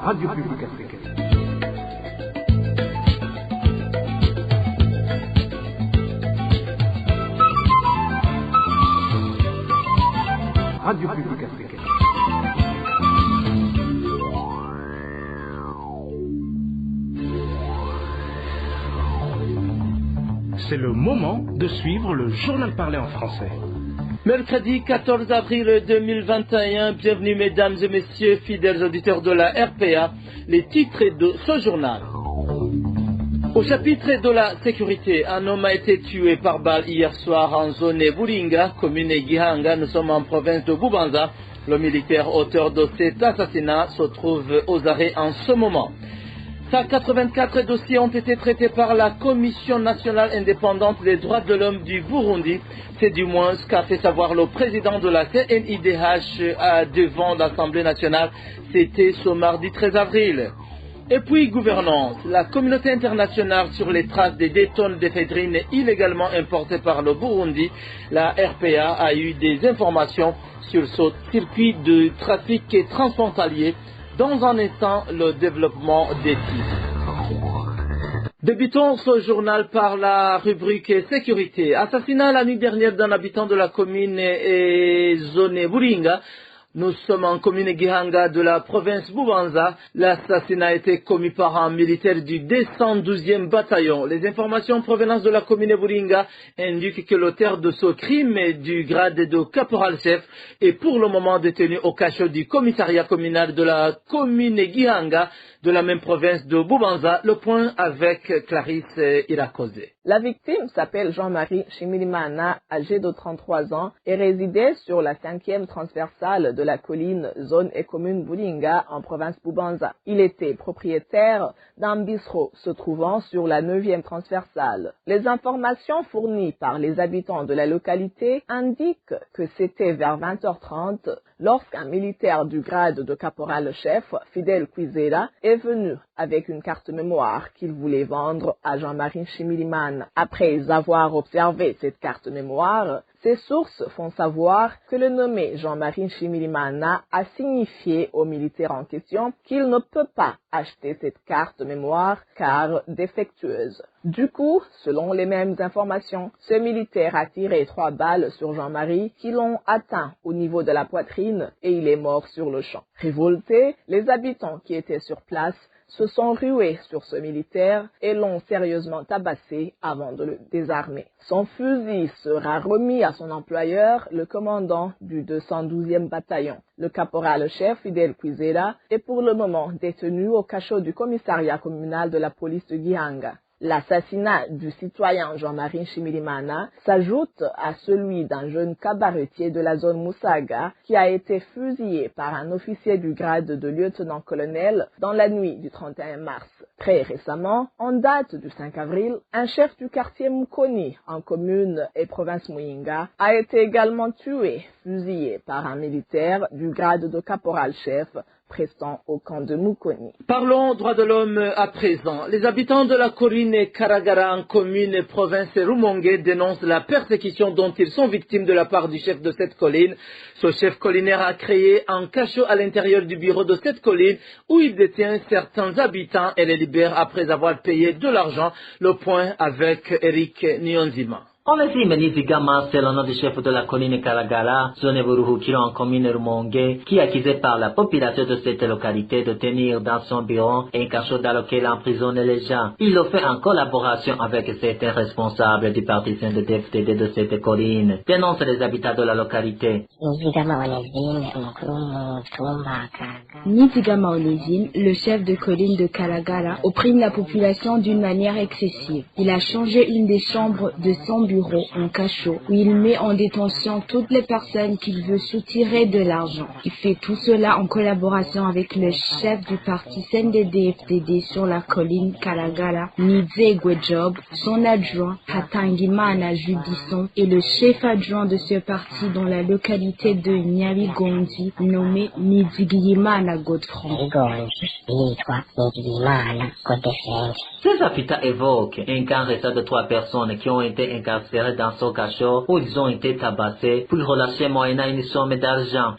Radio Publique Africaine. Radio Publique Africaine. C'est le moment de suivre le journal parlé en français. Mercredi 14 avril 2021, bienvenue mesdames et messieurs, fidèles auditeurs de la RPA, les titres de ce journal. Au chapitre de la sécurité, un homme a été tué par balle hier soir en zone Buringa, commune Gihanga. Nous sommes en province de Bubanza. Le militaire auteur de cet assassinat se trouve aux arrêts en ce moment. 184 dossiers ont été traités par la Commission nationale indépendante des droits de l'homme du Burundi. C'est du moins ce qu'a fait savoir le président de la CNIDH devant l'Assemblée nationale. C'était ce mardi 13 avril. Et puis gouvernance, la communauté internationale sur les traces des 2 tonnes d'éphédrine illégalement importées par le Burundi. La RPA a eu des informations sur ce circuit de trafic transfrontalier. Dans un instant, le développement des titres. Débutons ce journal par la rubrique sécurité. Assassinat la nuit dernière d'un habitant de la commune et zone Buringa. Nous sommes en commune Gihanga de la province Bubanza. L'assassinat a été commis par un militaire du 212e bataillon. Les informations en provenance de la commune Buringa indiquent que l'auteur de ce crime est du grade de caporal-chef et pour le moment détenu au cachot du commissariat communal de la commune Gihanga de la même province de Bubanza. Le point avec Clarisse Irakoze. La victime s'appelle Jean-Marie Chimilimana, âgé de 33 ans, et résidait sur la 5e transversale de la colline, zone et commune Buringa, en province Bubanza. Il était propriétaire d'un bistrot se trouvant sur la 9e transversale. Les informations fournies par les habitants de la localité indiquent que c'était vers 20h30 lorsqu'un militaire du grade de caporal-chef, Fidel Kwizera, est venu avec une carte mémoire qu'il voulait vendre à Jean-Marie Chimilimana. Après avoir observé cette carte mémoire, ces sources font savoir que le nommé Jean-Marie Chimilimana a signifié au militaire en question qu'il ne peut pas acheter cette carte mémoire car défectueuse. Du coup, selon les mêmes informations, ce militaire a tiré 3 balles sur Jean-Marie qui l'ont atteint au niveau de la poitrine et il est mort sur le champ. Révoltés, les habitants qui étaient sur place se sont rués sur ce militaire et l'ont sérieusement tabassé avant de le désarmer. Son fusil sera remis à son employeur, le commandant du 212e bataillon. Le caporal-chef Fidel Kwizera est pour le moment détenu au cachot du commissariat communal de la police de Gihanga. L'assassinat du citoyen Jean-Marie Chimilimana s'ajoute à celui d'un jeune cabaretier de la zone Musaga qui a été fusillé par un officier du grade de lieutenant-colonel dans la nuit du 31 mars. Très récemment, en date du 5 avril, un chef du quartier Mukoni en commune et province Muyinga a été également tué, fusillé par un militaire du grade de caporal-chef prestant au camp de Mukoni. Parlons droits de l'homme à présent. Les habitants de la colline Karagara en commune et province Rumongue dénoncent la persécution dont ils sont victimes de la part du chef de cette colline. Ce chef collinaire a créé un cachot à l'intérieur du bureau de cette colline où il détient certains habitants et les libère après avoir payé de l'argent. Le point avec Eric Nyonzima. Onésime Nizigama, c'est le nom du chef de la colline Karagara, zone Buruhukiro en commune Rumongue, qui est accusé par la population de cette localité de tenir dans son bureau un cachot dans lequel emprisonne les gens. Il le fait en collaboration avec certains responsables du parti CNDD-FDD de cette colline, dénoncent les habitants de la localité. Nizigama Onésime, le chef de colline de Karagara, opprime la population d'une manière excessive. Il a changé une des chambres de son bureau en cachot où il met en détention toutes les personnes qu'il veut soutirer de l'argent. Il fait tout cela en collaboration avec le chef du parti CNDD-FDD sur la colline Karagara, Nidze Gwejob, son adjoint Hatangimana Judisson et le chef adjoint de ce parti dans la localité de Nyabigondi nommé Nizigiyimana Godefroid. Ces habitants évoquent un camp restant de 3 personnes qui ont été incarcérées transférés dans ce cachot où ils ont été tabassés puis relâchés moyennant une somme d'argent.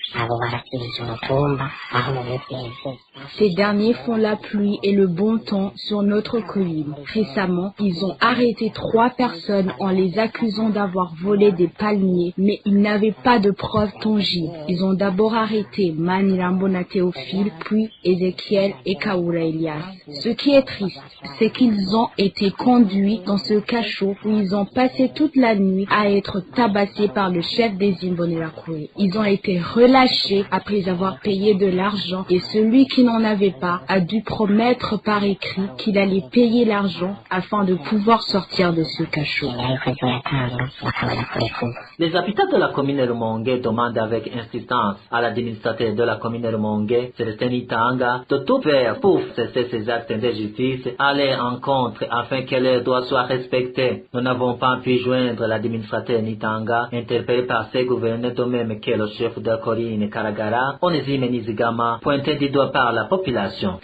Ces derniers font la pluie et le bon temps sur notre colline. Récemment, ils ont arrêté 3 personnes en les accusant d'avoir volé des palmiers, mais ils n'avaient pas de preuves tangibles. Ils ont d'abord arrêté Manirambona Théophile, puis Ézéchiel et Kaoura Elias. Ce qui est triste, c'est qu'ils ont été conduits dans ce cachot où ils ont passé toute la nuit à être tabassés par le chef des Imbonerakure. Ils ont été relâchés après avoir payé de l'argent et celui qui n'en avait pas a dû promettre par écrit qu'il allait payer l'argent afin de pouvoir sortir de ce cachot. Les habitants de la commune Rumongue demandent avec insistance à l'administrateur de la commune Rumongue, Célestin Nitanga, de tout faire pour cesser ces actes d'injustice, aller en contre afin que leurs droits soient respectés. Nous n'avons pas pu joindre l'administrateur Nitanga, interpellé par ses gouverneurs de même que le chef de la colline Karagara, Onésime Nizigama, pointé du doigt par la population.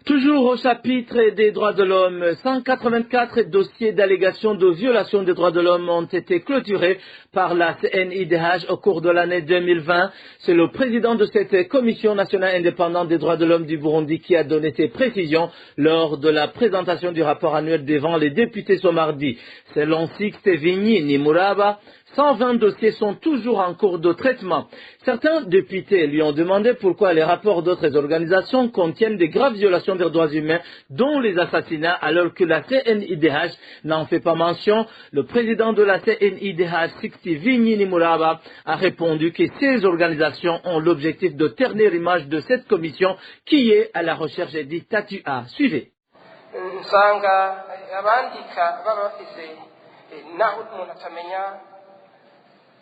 Toujours au chapitre des droits de l'homme, 184 dossiers d'allégations de violation des droits de l'homme ont été clôturés par la CNIDH au cours de l'année 2020. C'est le président de cette commission nationale indépendante des droits de l'homme du Burundi qui a donné ces précisions lors de la présentation du rapport annuel devant les députés ce mardi. Selon Sixte Vigny Nimuraba, 120 dossiers sont toujours en cours de traitement. Certains députés lui ont demandé pourquoi les rapports d'autres organisations contiennent des graves violations des droits humains, dont les assassinats, alors que la CNIDH n'en fait pas mention. Le président de la CNIDH, Sixte Vigny Nimuraba, a répondu que ces organisations ont l'objectif de ternir l'image de cette commission qui est à la recherche des statuts A. Suivez.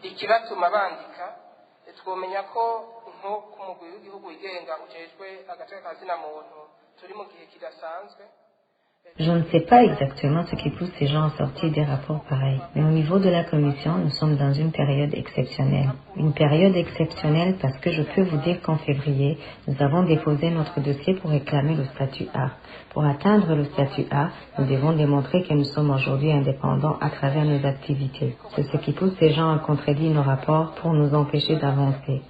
ikibatuma bandika twomenya ko nko ku mugwi w'igihugu wigenga ujejwe agateka kazina muntu turi mu gihe kidasanzwe. Je ne sais pas exactement ce qui pousse ces gens à sortir des rapports pareils. Mais au niveau de la commission, nous sommes dans une période exceptionnelle. Une période exceptionnelle parce que je peux vous dire qu'en février, nous avons déposé notre dossier pour réclamer le statut A. Pour atteindre le statut A, nous devons démontrer que nous sommes aujourd'hui indépendants à travers nos activités. C'est ce qui pousse ces gens à contredire nos rapports pour nous empêcher d'avancer.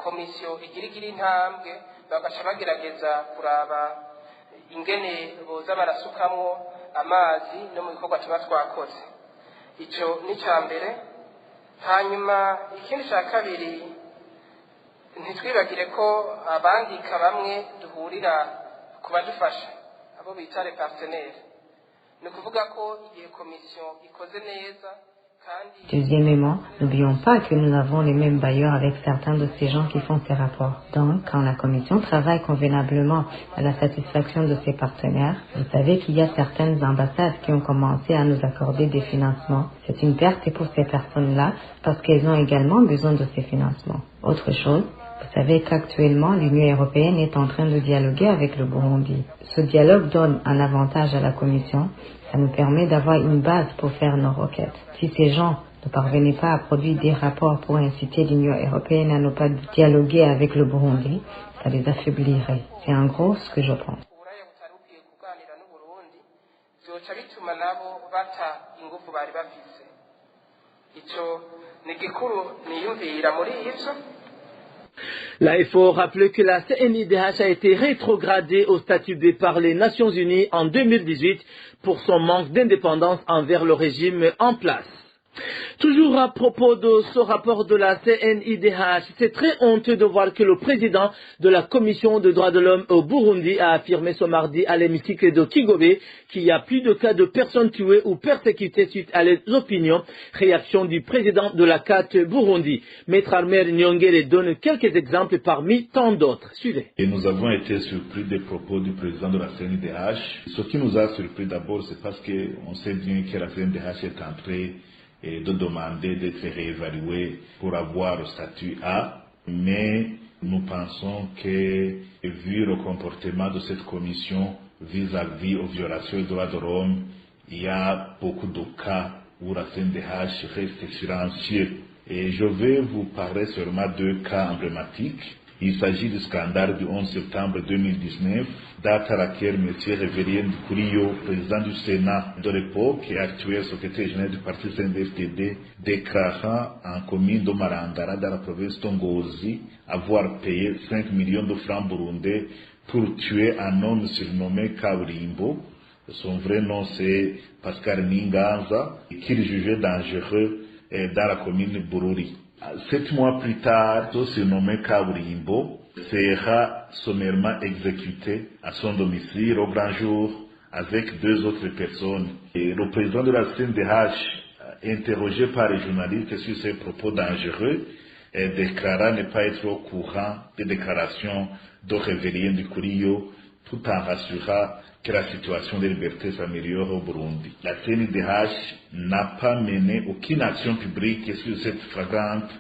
Komisiyo igira intambwe bagaca bagerageza kuraba ingene boza barasukamwo amazi no mu bikorwa tuba twakoze. Ico ni cambere. Hanyuma ikindi ca kabiri ntitwibagire ko abandika bamwe duhurira kubadufasha abo bita les partenaires. Ni kuvuga ko igihe komisiyo ikoze neza. Deuxièmement, n'oublions pas que nous avons les mêmes bailleurs avec certains de ces gens qui font ces rapports. Donc, quand la commission travaille convenablement à la satisfaction de ses partenaires, vous savez qu'il y a certaines ambassades qui ont commencé à nous accorder des financements. C'est une perte pour ces personnes-là parce qu'elles ont également besoin de ces financements. Autre chose, vous savez qu'actuellement, l'Union européenne est en train de dialoguer avec le Burundi. Ce dialogue donne un avantage à la commission. Ça nous permet d'avoir une base pour faire nos requêtes. Si ces gens ne parvenaient pas à produire des rapports pour inciter l'Union européenne à ne pas dialoguer avec le Burundi, ça les affaiblirait. C'est en gros ce que je pense. Là, il faut rappeler que la CNIDH a été rétrogradée au statut B par les Nations Unies en 2018 pour son manque d'indépendance envers le régime en place. Toujours à propos de ce rapport de la CNIDH, c'est très honteux de voir que le président de la Commission des droits de l'homme au Burundi a affirmé ce mardi à l'hémicycle de Kigobe qu'il y a plus de cas de personnes tuées ou persécutées suite à les opinions. Réaction du président de la CAT Burundi. Maître Armer Nyongere donne quelques exemples parmi tant d'autres. Suivez. Et nous avons été surpris des propos du président de la CNIDH. Ce qui nous a surpris d'abord, c'est parce qu'on sait bien que la CNIDH est entrée et de demander d'être réévalué pour avoir le statut A, mais nous pensons que, vu le comportement de cette commission vis-à-vis aux violations des droits de l'homme, il y a beaucoup de cas où la CNDH reste silencieuse. Et je vais vous parler seulement de cas emblématiques. Il s'agit du scandale du 11 septembre 2019, date à laquelle M. Révérien Ndikurio, président du Sénat de l'époque et actuel secrétaire général du parti CNDD-FDD, déclara en commune de Marangara dans la province de Ngozi avoir payé 5 millions de francs burundais pour tuer un homme surnommé Kaburimbo. Son vrai nom c'est Pascal Ninganza, qu'il jugeait dangereux dans la commune de Bururi. 7 mois plus tard, ce surnommé Kaburimbo sera sommairement exécuté à son domicile au grand jour avec 2 autres personnes. Et le président de la CNDH, interrogé par les journalistes sur ses propos dangereux, déclara ne pas être au courant des déclarations de Révérien Ndikurio, tout en rassurant que la situation de liberté s'améliore au Burundi. La CNDH n'a pas mené aucune action publique sur cette flagrante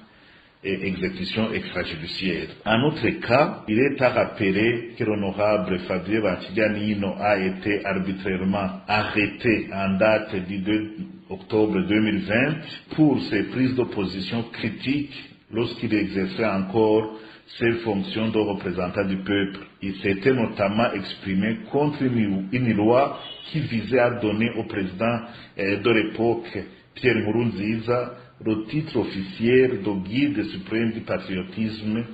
exécution extrajudiciaire. En autre cas, il est à rappeler que l'honorable Fabien Bantiganino a été arbitrairement arrêté en date du 2 octobre 2020 pour ses prises de position critiques lorsqu'il exerçait encore ses fonctions de représentant du peuple. Il s'était notamment exprimé contre une loi qui visait à donner au président de l'époque, Pierre Nkurunziza, le titre officiel de guide suprême du patriotisme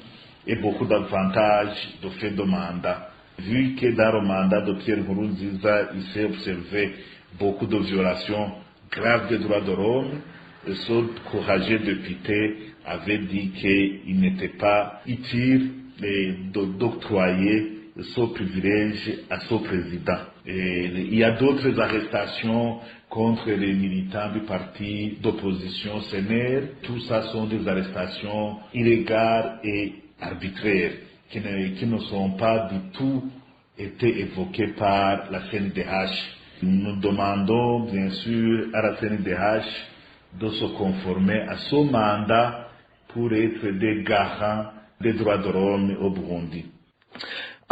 et beaucoup d'avantages de fait de mandat. Vu que dans le mandat de Pierre Nkurunziza, il s'est observé beaucoup de violations graves des droits de l'homme, ce courageux député avait dit qu'il n'était pas utile d'octroyer ce privilège à ce président. Et il y a d'autres arrestations contre les militants du parti d'opposition CNR. Tout ça sont des arrestations illégales et arbitraires qui ne sont pas du tout été évoquées par la CNDH. Nous demandons bien sûr à la CNDH de se conformer à ce mandat pour être des garants des droits de l'homme au Burundi.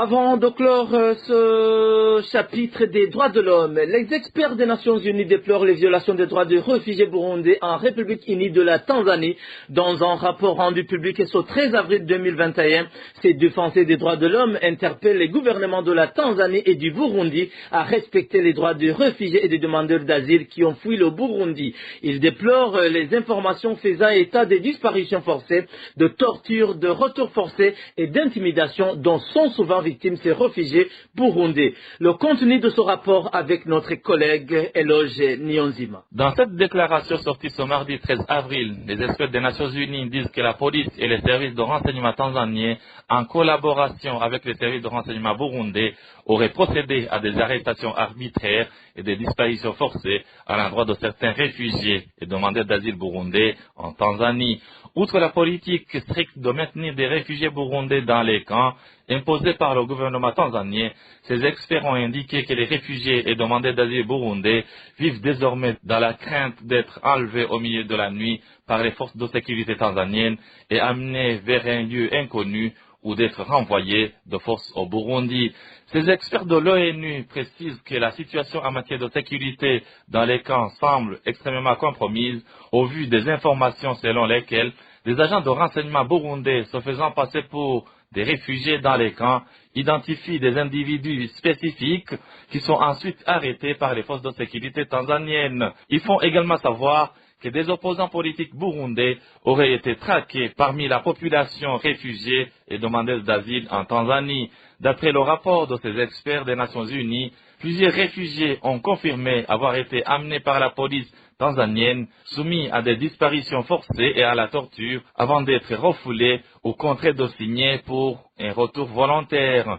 Avant de clore ce chapitre des droits de l'homme, les experts des Nations Unies déplorent les violations des droits des réfugiés burundais en République unie de la Tanzanie. Dans un rapport rendu public ce 13 avril 2021, ces défenseurs des droits de l'homme interpellent les gouvernements de la Tanzanie et du Burundi à respecter les droits des réfugiés et des demandeurs d'asile qui ont fui le Burundi. Ils déplorent les informations faisant état des disparitions forcées, de tortures, de retours forcés et d'intimidation dont sont souvent victimes ces réfugiés burundais. Le contenu de ce rapport avec notre collègue Eloge Niyonzima. Dans cette déclaration sortie ce mardi 13 avril, les experts des Nations Unies disent que la police et les services de renseignement tanzaniens, en collaboration avec les services de renseignement burundais, auraient procédé à des arrestations arbitraires et des disparitions forcées à l'endroit de certains réfugiés et demandeurs d'asile burundais en Tanzanie. Outre la politique stricte de maintenir des réfugiés burundais dans les camps imposée par le gouvernement tanzanien, ces experts ont indiqué que les réfugiés et demandeurs d'asile burundais vivent désormais dans la crainte d'être enlevés au milieu de la nuit par les forces de sécurité tanzaniennes et amenés vers un lieu inconnu ou d'être renvoyés de force au Burundi. Ces experts de l'ONU précisent que la situation en matière de sécurité dans les camps semble extrêmement compromise au vu des informations selon lesquelles des agents de renseignement burundais se faisant passer pour des réfugiés dans les camps identifient des individus spécifiques qui sont ensuite arrêtés par les forces de sécurité tanzaniennes. Ils font également savoir que des opposants politiques burundais auraient été traqués parmi la population réfugiée et demandeuse d'asile en Tanzanie. D'après le rapport de ces experts des Nations Unies, plusieurs réfugiés ont confirmé avoir été amenés par la police tanzanienne, soumis à des disparitions forcées et à la torture, avant d'être refoulés ou contraints de signer pour un retour volontaire.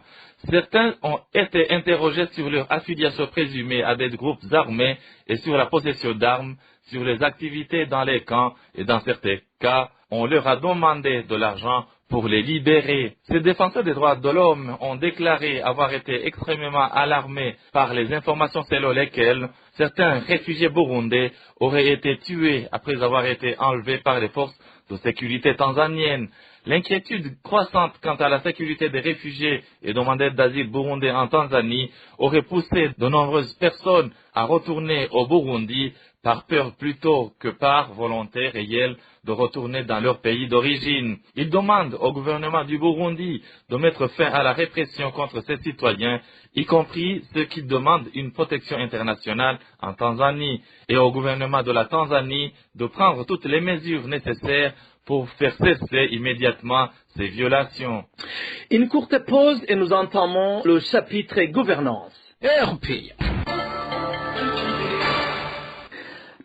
Certains ont été interrogés sur leur affiliation présumée à des groupes armés et sur la possession d'armes, sur les activités dans les camps et dans certains cas, on leur a demandé de l'argent pour les libérer. Ces défenseurs des droits de l'homme ont déclaré avoir été extrêmement alarmés par les informations selon lesquelles certains réfugiés burundais auraient été tués après avoir été enlevés par les forces de sécurité tanzaniennes. L'inquiétude croissante quant à la sécurité des réfugiés et demandeurs d'asile burundais en Tanzanie aurait poussé de nombreuses personnes à retourner au Burundi par peur plutôt que par volonté réelle de retourner dans leur pays d'origine. Ils demandent au gouvernement du Burundi de mettre fin à la répression contre ses citoyens, y compris ceux qui demandent une protection internationale en Tanzanie, et au gouvernement de la Tanzanie de prendre toutes les mesures nécessaires pour faire cesser immédiatement ces violations. Une courte pause et nous entamons le chapitre gouvernance. RPA.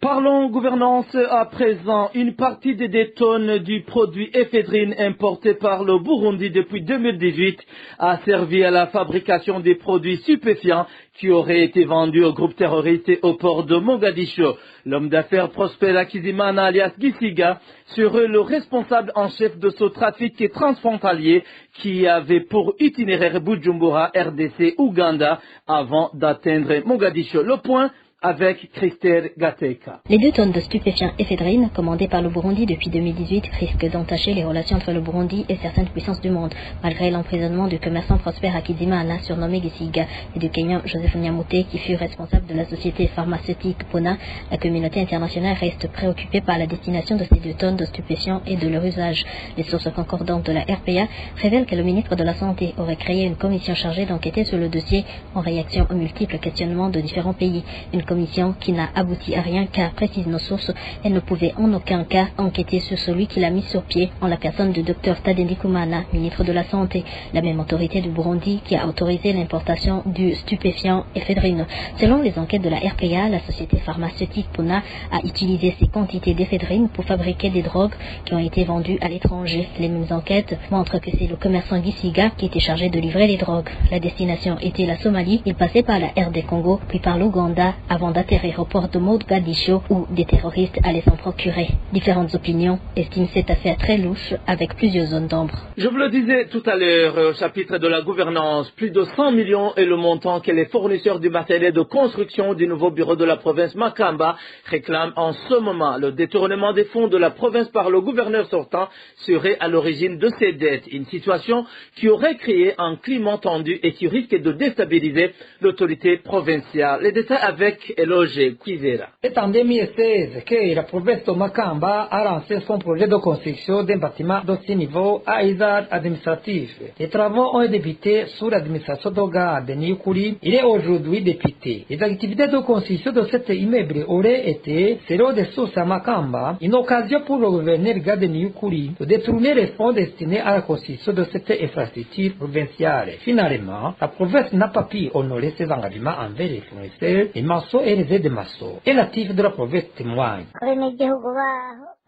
Parlons gouvernance à présent. Une partie des tonnes du produit éphédrine importé par le Burundi depuis 2018 a servi à la fabrication des produits stupéfiants qui auraient été vendus au groupe terroriste au port de Mogadiscio. L'homme d'affaires Prosper Akizimana alias Gisiga serait le responsable en chef de ce trafic transfrontalier qui avait pour itinéraire Bujumbura, RDC, Ouganda avant d'atteindre Mogadiscio. Le point avec Christelle Gateka. Les 2 tonnes de stupéfiants éphédrine commandées par le Burundi depuis 2018 risquent d'entacher les relations entre le Burundi et certaines puissances du monde, malgré l'emprisonnement du commerçant Prosper Akizimana, surnommé Gisiga, et du Kenyan Joseph Nyamute, qui fut responsable de la société pharmaceutique Pona. La communauté internationale reste préoccupée par la destination de ces 2 tonnes de stupéfiants et de leur usage. Les sources concordantes de la RPA révèlent que le ministre de la Santé aurait créé une commission chargée d'enquêter sur le dossier en réaction aux multiples questionnements de différents pays. Une commission qui n'a abouti à rien car, précisent nos sources, elle ne pouvait en aucun cas enquêter sur celui qui l'a mis sur pied en la personne du Dr Tadeni Kumana, ministre de la Santé, la même autorité du Burundi qui a autorisé l'importation du stupéfiant éphédrine. Selon les enquêtes de la RPA, la société pharmaceutique Puna a utilisé ces quantités d'éphédrine pour fabriquer des drogues qui ont été vendues à l'étranger. Les mêmes enquêtes montrent que c'est le commerçant Gisiga qui était chargé de livrer les drogues. La destination était la Somalie, il passait par la RD Congo puis par l'Ouganda avant d'atterrir au port de Mogadiscio où des terroristes allaient s'en procurer. Différentes opinions estiment cette affaire très louche avec plusieurs zones d'ombre. Je vous le disais tout à l'heure, au chapitre de la gouvernance, plus de 100 millions est le montant que les fournisseurs du matériel de construction du nouveau bureau de la province Makamba réclament en ce moment. Le détournement des fonds de la province par le gouverneur sortant serait à l'origine de ces dettes. Une situation qui aurait créé un climat tendu et qui risque de déstabiliser l'autorité provinciale. Les détails avec Eloge Kwizera. C'est en 2016 que la province de Makamba a lancé son projet de construction d'un bâtiment de ce niveau à usage administratif. Les travaux ont débuté sous l'administration de garde de Niukuri. Il est aujourd'hui député. Les activités de construction de cet immeuble auraient été, selon des sources à Makamba, une occasion pour le gouverneur garde de Niukuri de détourner les fonds destinés à la construction de cette infrastructure provinciale. Finalement, la province n'a pas pu honorer ses engagements envers les fournisseurs, les maçons et les aides-maçons. Et la tif de la province témoigne.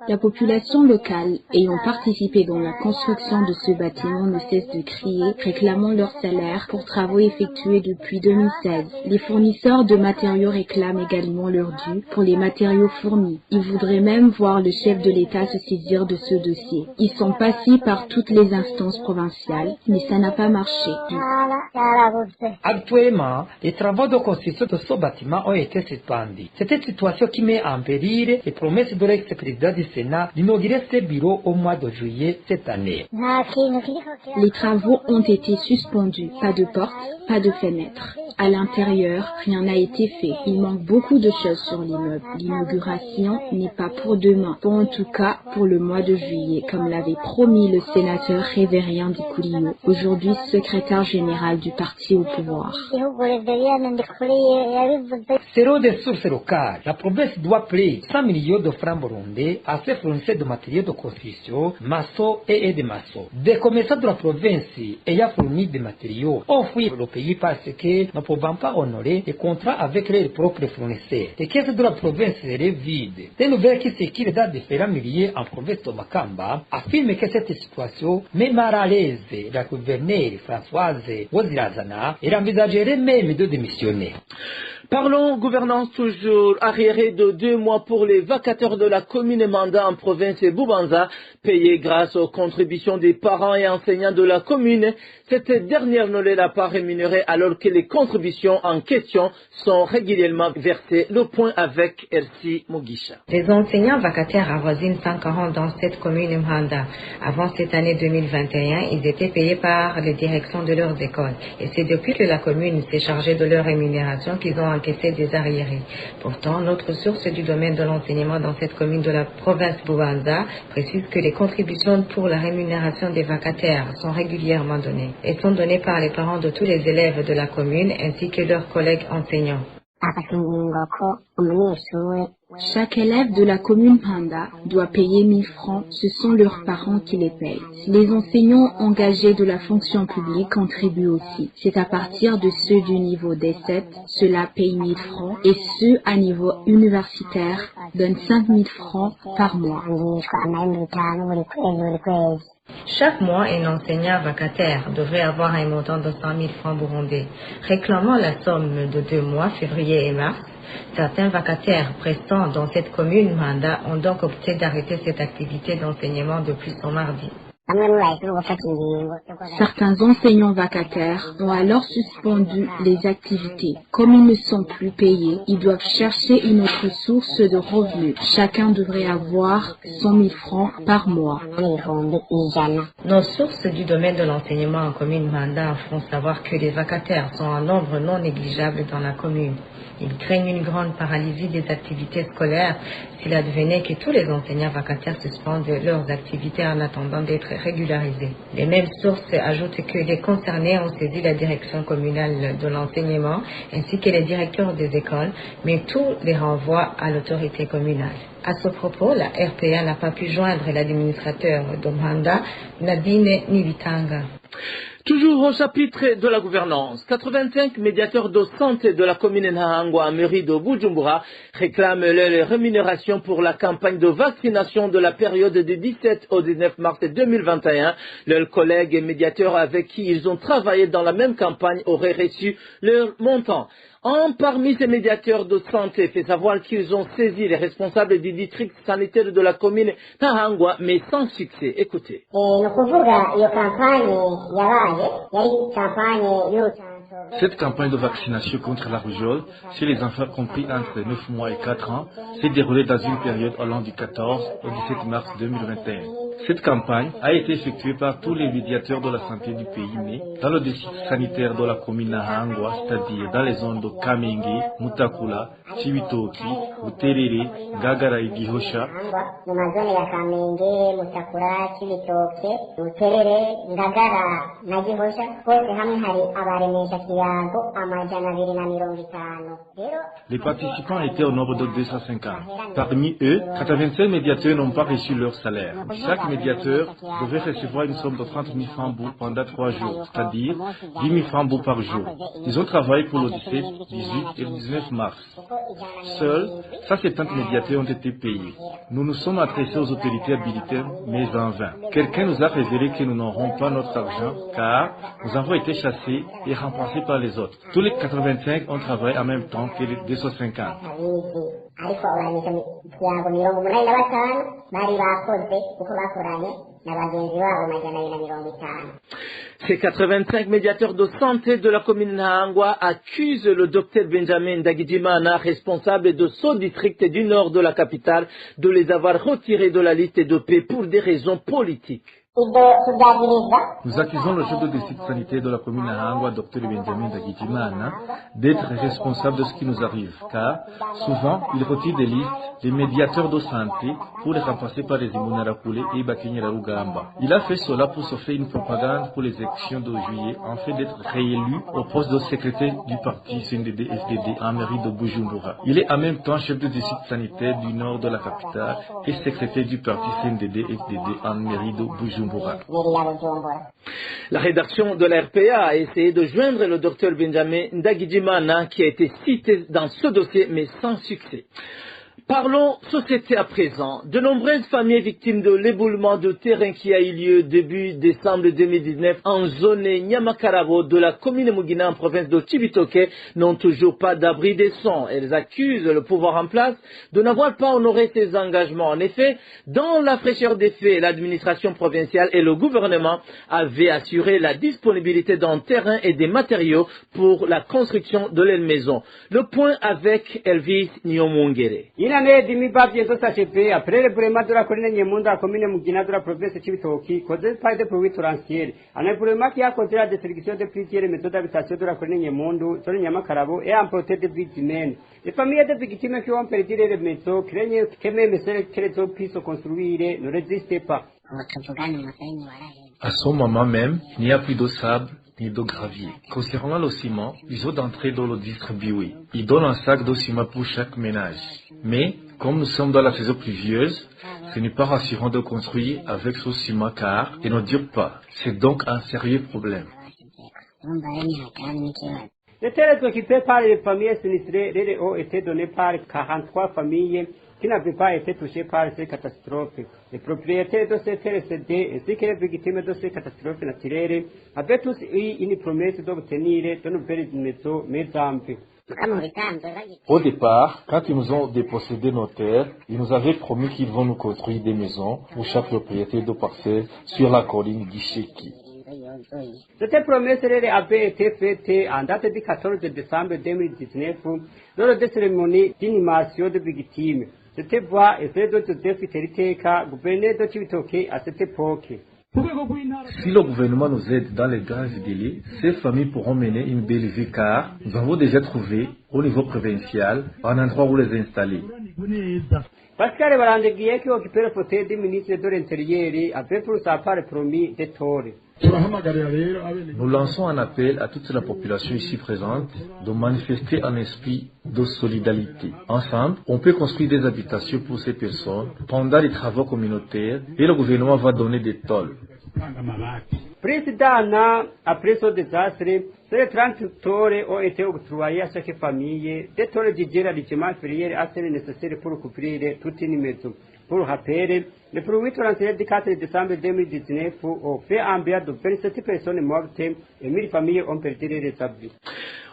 La population locale ayant participé dans la construction de ce bâtiment ne cesse de crier, réclamant leur salaire pour travaux effectués depuis 2016. Les fournisseurs de matériaux réclament également leur dû pour les matériaux fournis. Ils voudraient même voir le chef de l'État se saisir de ce dossier. Ils sont passés par toutes les instances provinciales, mais ça n'a pas marché. Actuellement, les travaux de construction de ce bâtiment ont été suspendus. C'est une situation qui met en péril les promesses de l'ex-président du Sénat d'inaugurer ce bureau au mois de juillet cette année. Les travaux ont été suspendus. Pas de portes, pas de fenêtres. À l'intérieur, rien n'a été fait. Il manque beaucoup de choses sur l'immeuble. L'inauguration n'est pas pour demain, pas en tout cas pour le mois de juillet, comme l'avait promis le sénateur Révérien Dikoulio, aujourd'hui secrétaire général du parti au pouvoir. Selon des sources locales, la province doit payer 100 millions de francs burundais à ses fournisseurs de matériaux de construction, maçons et aides-maçons. Des commerçants de la province ayant fourni des matériaux ont fui le pays parce que ne pouvant pas honorer les contrats avec leurs propres fournisseurs. Les caisses de la province seraient vides. Des nouvelles qui circulent dans différents milieux en province de Makamba affirment que cette situation met mal à l'aise la gouverneure Françoise Wozirazana et envisagerait même de démissionner. Parlons gouvernance toujours. Arriéré de 2 mois pour les vacataires de la commune Manda en province Bubanza, payés grâce aux contributions des parents et enseignants de la commune. Cette dernière ne les a pas rémunérée alors que les contributions en question sont régulièrement versées. Le point avec Ersi Mugisha. Les enseignants vacataires avoisinent 140 dans cette commune Manda. Avant cette année 2021, ils étaient payés par les directions de leurs écoles. Et c'est depuis que la commune s'est chargée de leur rémunération qu'ils ont encaissé des arriérés. Pourtant, notre source du domaine de l'enseignement dans cette commune de la province Bubanza précise que les contributions pour la rémunération des vacataires sont régulièrement données et sont données par les parents de tous les élèves de la commune ainsi que leurs collègues enseignants. Chaque élève de la commune Panda doit payer 1000 francs, ce sont leurs parents qui les payent. Les enseignants engagés de la fonction publique contribuent aussi. C'est à partir de ceux du niveau D7, cela paye 1000 francs, et ceux à niveau universitaire donnent 5000 francs par mois. Chaque mois, un enseignant vacataire devrait avoir un montant de 100 000 francs burundais. Réclamant la somme de 2 mois, février et mars, certains vacataires prestants dans cette commune Manda ont donc opté d'arrêter cette activité d'enseignement depuis ce mardi. Certains enseignants vacataires ont alors suspendu les activités. Comme ils ne sont plus payés, ils doivent chercher une autre source de revenus. Chacun devrait avoir 100 000 francs par mois. Nos sources du domaine de l'enseignement en commune Manda font savoir que les vacataires sont en nombre non négligeable dans la commune. Ils craignent une grande paralysie des activités scolaires s'il advenait que tous les enseignants vacataires suspendent leurs activités en attendant d'être régularisés. Les mêmes sources ajoutent que les concernés ont saisi la direction communale de l'enseignement ainsi que les directeurs des écoles, mais tout les renvoie à l'autorité communale. À ce propos, la RPA n'a pas pu joindre l'administrateur de Manda, Nadine Nibitanga. Toujours au chapitre de la gouvernance, 85 médiateurs de santé de la commune Nahangwa, mairie de Bujumbura, réclament leur rémunération pour la campagne de vaccination de la période du 17 au 19 mars 2021. Leurs collègues médiateurs avec qui ils ont travaillé dans la même campagne auraient reçu leur montant. Un parmi ces médiateurs de santé fait savoir qu'ils ont saisi les responsables du district sanitaire de la commune Nahangwa, mais sans succès. Écoutez. Cette campagne de vaccination contre la rougeole chez les enfants compris entre 9 mois et 4 ans s'est déroulée dans une période allant du 14 au 17 mars 2021. Cette campagne a été effectuée par tous les médiateurs de la santé du pays, mais dans le district sanitaire de la commune Nahangwa, c'est-à-dire dans les zones de Kamenge, Mutakula, Chibitoki, Buterere, Ngagara et Gihosha. Les participants étaient au nombre de 250. Parmi eux, 85 médiateurs n'ont pas reçu leur salaire. Chaque médiateur devait recevoir une somme de 30 000 francs pendant 3 jours, c'est-à-dire 10 000 francs par jour. Ils ont travaillé pour le 17, 18 et le 19 mars. Seuls 170 médiateurs ont été payés. Nous nous sommes adressés aux autorités habilitées, mais en vain. Quelqu'un nous a révélé que nous n'aurons pas notre argent, car nous avons été chassés et remplacés par les autres. Tous les 85 ont travaillé en même temps que les 250. Ces 85 médiateurs de santé de la commune Nahangwa accusent le docteur Benjamin Ndagijimana, responsable de ce district du nord de la capitale, de les avoir retirés de la liste de paix pour des raisons politiques. Nous accusons le chef de district sanitaire de la commune Nahangwa, Dr Benjamin Ndagijimana, d'être responsable de ce qui nous arrive, car souvent il retire des listes les médiateurs de santé pour les remplacer par les Immunarakule et Bakenyera Rugamba. Il a fait cela pour se faire une propagande pour les élections de juillet, en fait d'être réélu au poste de secrétaire du parti CNDD-FDD en mairie de Bujumbura. Il est en même temps chef de district sanitaire du nord de la capitale et secrétaire du parti CNDD-FDD en mairie de Bujumbura. La rédaction de la RPA a essayé de joindre le docteur Benjamin Ndagijimana qui a été cité dans ce dossier mais sans succès. Parlons société à présent. De nombreuses familles victimes de l'éboulement de terrain qui a eu lieu début décembre 2019 en zone Nyamakarabo de la commune Mugina en province de Cibitoke n'ont toujours pas d'abri des sons. Elles accusent le pouvoir en place de n'avoir pas honoré ses engagements. En effet, dans la fraîcheur des faits, l'administration provinciale et le gouvernement avaient assuré la disponibilité d'un terrain et des matériaux pour la construction de leur maison. Le point avec Elvis Nyomungere. Inane dimiba bientôt s'achever après le brûlement de la colline Nyemunda, la commune Mugina de la province de Cibitoke, causé par des produits torrentiels. Un brûlement qui a causé la destruction de plusieurs méthodes d'habitation de la colline Nyemundu, sur le Nyamakarabo, et emporté des vies humaines. Les familles de victimes qui ont perdu les maisons craignent que même celles que les autres puissent construire ne résistaient pas. À ce moment même, il n'y a plus de sable ni de gravier. Concernant le ciment, ils ont d'entrée de le distribuer. Ils donnent un sac de ciment pour chaque ménage. Mais, comme nous sommes dans la saison pluvieuse, ce n'est pas rassurant de construire avec ce ciment car il ne dure pas. C'est donc un sérieux problème. Les terres occupées par les familles sinistrées, les réaux étaient donnés par 43 familles qui n'avaient pas été touchées par ces catastrophes. Les propriétaires de ces terres cédées ainsi que les victimes de ces catastrophes naturelles avaient tous eu une promesse d'obtenir de nouvelles maisons, mais amples. Au départ, quand ils nous ont dépossédé nos terres, ils nous avaient promis qu'ils vont nous construire des maisons pour chaque propriétaire de parcelle sur la colline d'Isheki. Cette promesse avait été faite en date du 14 décembre 2019 lors de cérémonie d'inhumation de victimes. Cette voie est celle de Joseph Teriteka, gouverneur de Cibitoke à cette époque. Si le gouvernement nous aide dans les grands délais, ces familles pourront mener une belle vie car nous avons déjà trouvé au niveau provincial un endroit où les installer. Pascal Barandeguier, qui occupait le fauteuil du ministre de l'Intérieur, avait pour sa part promis des torts. Nous lançons un appel à toute la population ici présente de manifester un esprit de solidarité. Ensemble, on peut construire des habitations pour ces personnes pendant les travaux communautaires et le gouvernement va donner des tôles. Président, après ce désastre, ces 30 tôles ont été octroyées à chaque famille, des tôles dédiées largement inférieures à celles nécessaires pour couvrir toute une maison. Pour rappel, le produit torrentiel du 4 décembre 2019 ont fait environ de 27 personnes mortes et 1000 familles ont perdu les abris.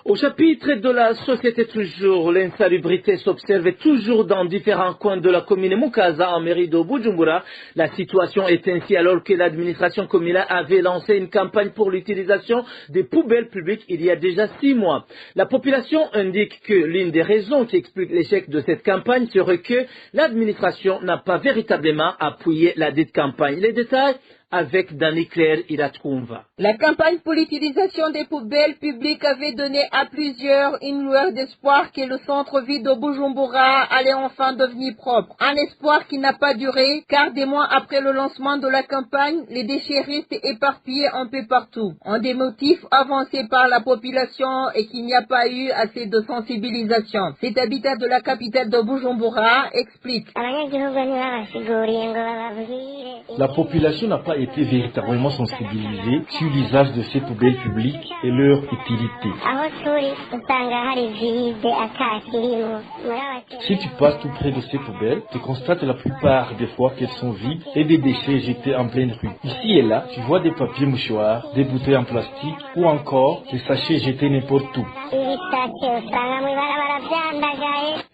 Au chapitre de la société toujours, l'insalubrité s'observe toujours dans différents coins de la commune Mukaza en mairie de Bujumbura. La situation est ainsi alors que l'administration communale avait lancé une campagne pour l'utilisation des poubelles publiques il y a déjà 6 mois. La population indique que l'une des raisons qui explique l'échec de cette campagne serait que l'administration n'a pas véritablement appuyé la dite campagne. Les détails avec Dani Claire Iratrumva. La campagne pour l'utilisation des poubelles publiques avait donné à plusieurs une lueur d'espoir que le centre-ville de Bujumbura allait enfin devenir propre. Un espoir qui n'a pas duré car des mois après le lancement de la campagne, les déchets restent éparpillés un peu partout. Un des motifs avancés par la population est qu'il n'y a pas eu assez de sensibilisation. Cet habitat de la capitale de Bujumbura explique. La population n'a pas été véritablement sensibilisée sur l'usage de ces poubelles publiques et leur utilité. Si tu passes tout près de ces poubelles, tu constates la plupart des fois qu'elles sont vides et des déchets jetés en pleine rue. Ici et là, tu vois des papiers mouchoirs, des bouteilles en plastique ou encore des sachets jetés n'importe où.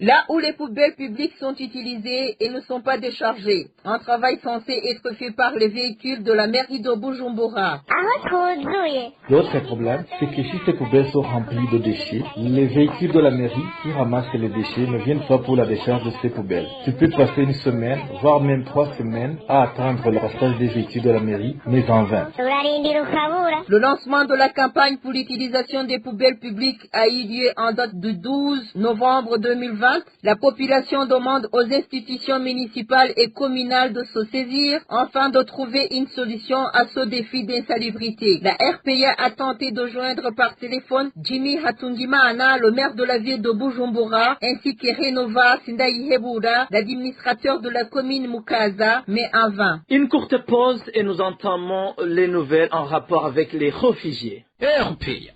Là où les poubelles publiques sont utilisées et ne sont pas déchargées, un travail censé être fait par les véhicules de la mairie de Bujumbura. L'autre problème, c'est que si ces poubelles sont remplies de déchets, les véhicules de la mairie qui ramassent les déchets ne viennent pas pour la décharge de ces poubelles. Tu peux passer une semaine, voire même 3 semaines à attendre le passage des véhicules de la mairie, mais en vain. Le lancement de la campagne pour l'utilisation des poubelles publiques a eu lieu en date du 12 novembre 2020. La population demande aux institutions municipales et communales de se saisir afin de trouver une solution à ce défi d'insalubrité. La RPA a tenté de joindre par téléphone Jimmy Hatungimana, le maire de la ville de Bujumbura, ainsi que Renova Sindaihebura, l'administrateur de la commune Mukaza, mais en vain. Une courte pause et nous entamons les nouvelles en rapport avec les réfugiés. RPA.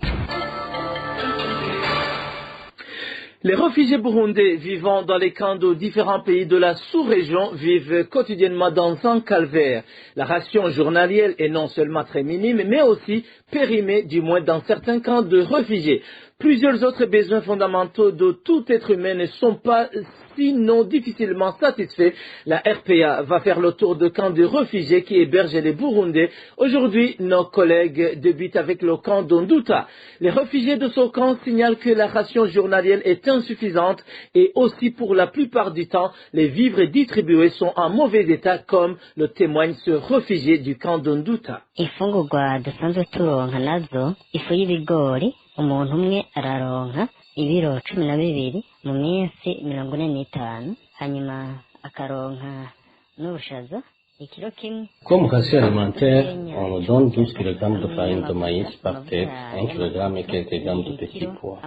Les réfugiés burundais vivant dans les camps de différents pays de la sous-région vivent quotidiennement dans un calvaire. La ration journalière est non seulement très minime, mais aussi périmée, du moins dans certains camps de réfugiés. Plusieurs autres besoins fondamentaux de tout être humain ne sont pas sinon difficilement satisfaits. La RPA va faire le tour de camps de réfugiés qui hébergent les Burundais. Aujourd'hui, nos collègues débutent avec le camp d'Onduta. Les réfugiés de ce camp signalent que la ration journalière est insuffisante et aussi pour la plupart du temps, les vivres distribués sont en mauvais état comme le témoigne ce réfugié du camp d'Onduta. Ifungurwa dusanzwe turonka nazo ifu y'ibigori umuntu umwe araronka ibiro 12 mu minsi 45 hanyuma akaronka n'ubushaza ikiro kimwe. Comme ration alimentaire, on nous donne 12 kg de farine de maïs par tête, 1 kg et quelques grammes de petits pois,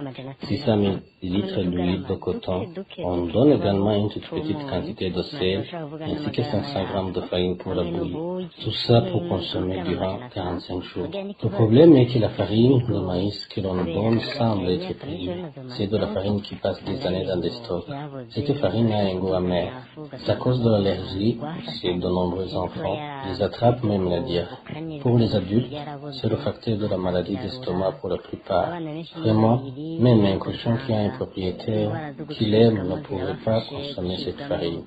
600 000 litres d'huile de coton. On donne également une toute petite quantité de sel, ainsi que 500 grammes de farine pour la bouillie. Tout ça pour consommer durant 45 jours. Le problème est que la farine de maïs que l'on donne semble être pure. C'est de la farine qui passe des années dans des stocks. Cette farine a un goût amer. C'est à cause de l'allergie chez de nombreux enfants. Ils attrapent même la diarrhée. Pour les adultes, c'est le facteur de la maladie d'estomac pour la plupart. Vraiment, même un cochon qui a un propriétaire qui l'aime ne pourrait pas consommer cette farine.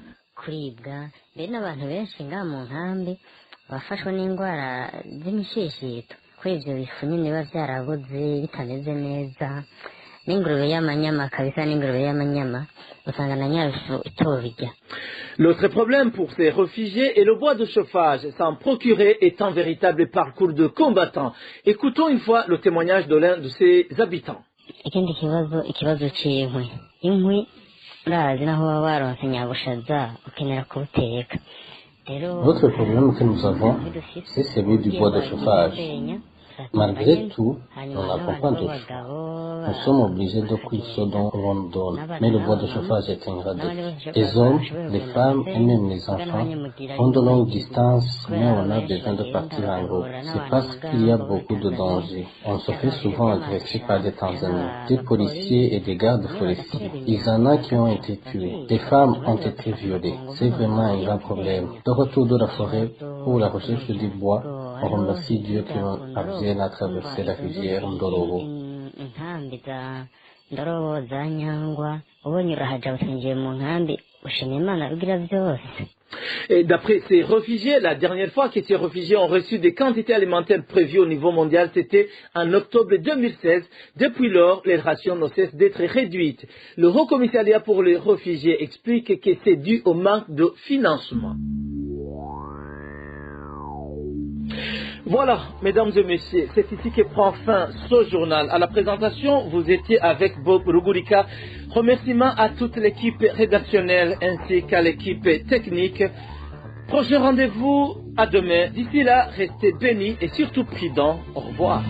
Bafashwe n'indwara z'imishishito kuri ivyo bifu nyene biba vyarabuze bitameze neza n'ingurube y'amanyama kabisa n'ingurube y'amanyama usanga na nyabifu itobirya. L'autre problème pour ces réfugiés est le bois de chauffage. S'en procurer est un véritable parcours de combattant. Écoutons une fois le témoignage de l'un de ses habitants. Ikindi ikibazo c'inkwi. Inkwi urazi naho baba baronse nyabushaza ukenera kubuteka. L'autre problème que nous avons, c'est celui du bois de chauffage. Malgré tout, nous n'avons pas de choix. Nous sommes obligés de cuire ce dont on nous donne. Mais le bois de chauffage est un gradé. Les hommes, les femmes et même les enfants font de longues distances, mais on a besoin de partir en groupe. C'est parce qu'il y a beaucoup de dangers. On se fait souvent agresser par des Tanzaniens, des policiers et des gardes forestiers. Il y en a qui ont été tués. Des femmes ont été violées. C'est vraiment un grand problème. De retour de la forêt pour la recherche du bois, on remercie Dieu qui nous a à traverser la rivière Ndorobo. Et d'après ces réfugiés, la dernière fois que ces réfugiés ont reçu des quantités alimentaires prévues au niveau mondial, c'était en octobre 2016. Depuis lors, les rations ne cessent d'être réduites. Le Haut Commissariat pour les réfugiés explique que c'est dû au manque de financement. Voilà, mesdames et messieurs, c'est ici que prend fin ce journal. À la présentation, vous étiez avec Bob Rugurika. Remerciements à toute l'équipe rédactionnelle ainsi qu'à l'équipe technique. Prochain rendez-vous à demain. D'ici là, restez bénis et surtout prudents. Au revoir.